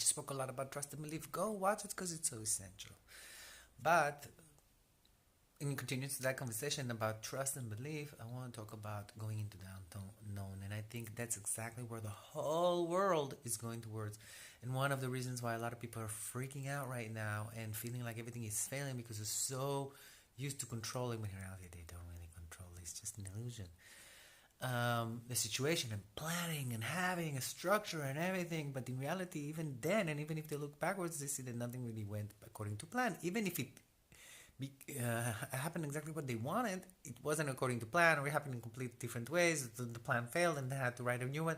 just spoke a lot about trust and belief. Go watch it because it's so essential. But in continuing to that conversation about trust and belief, I want to talk about going into the unknown. And I think that's exactly where the whole world is going towards. And one of the reasons why a lot of people are freaking out right now and feeling like everything is failing because they're so used to controlling, when in reality they don't really control. It's just an illusion. The situation and planning and having a structure and everything, but in reality, even then, and even if they look backwards, they see that nothing really went according to plan. Even if it happened exactly what they wanted, it wasn't according to plan, or it happened in completely different ways. The plan failed and they had to write a new one.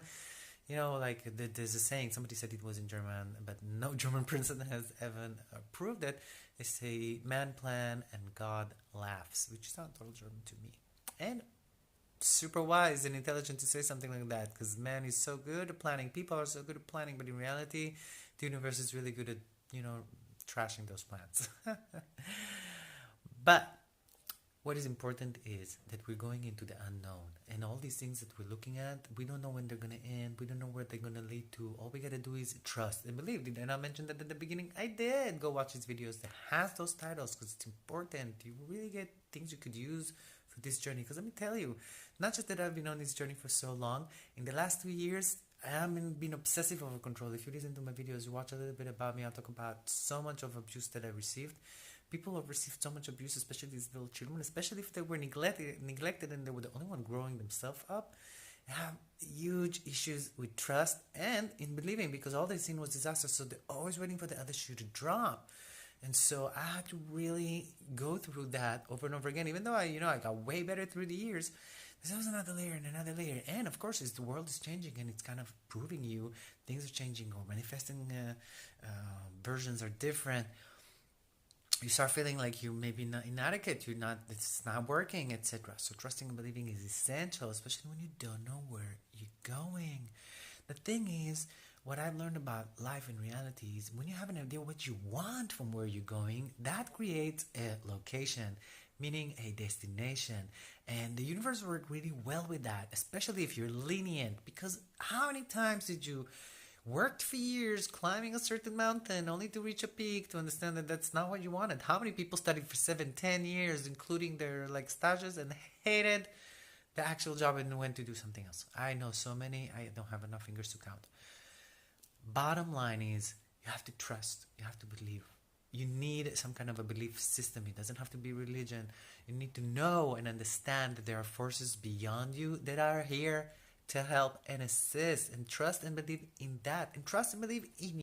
Like there's a saying, somebody said it was in German, but no German person has ever proved it. They say, man plan and God laughs, which sounds total German to me. And super wise and intelligent to say something like that, because man is so good at planning. People are so good at planning, but in reality, the universe is really good at, trashing those plans. But what is important is that we're going into the unknown, and all these things that we're looking at, we don't know when they're going to end. We don't know where they're going to lead to. All we got to do is trust and believe. Did I not mention that at the beginning? I did. Go watch these videos that has those titles because it's important. You really get things you could use for this journey. Because let me tell you, not just that I've been on this journey for so long, in the last 3 years, I haven't been obsessive over control. If you listen to my videos, you watch a little bit about me, I'll talk about so much of abuse that I received. People have received so much abuse, especially these little children, especially if they were neglected and they were the only one growing themselves up. They have huge issues with trust and in believing, because all they seen was disaster, so they're always waiting for the other shoe to drop. And so I had to really go through that over and over again, even though I got way better through the years. There was another layer and another layer. And of course, as the world is changing and it's kind of proving you things are changing, or manifesting versions are different, you start feeling like you're maybe not inadequate, it's not working, etc. So trusting and believing is essential, especially when you don't know where you're going. The thing is, what I've learned about life and reality is, when you have an idea what you want from where you're going, that creates a location, meaning a destination. And the universe works really well with that, especially if you're lenient. Because how many times did you worked for years climbing a certain mountain only to reach a peak to understand that that's not what you wanted? How many people studied for 7-10 years, including their stages, and hated the actual job and went to do something else? I know so many, I don't have enough fingers to count. Bottom line is, you have to trust, you have to believe. You need some kind of a belief system. It doesn't have to be religion. You need to know and understand that there are forces beyond you that are here to help and assist, and trust and believe in that, and trust and believe in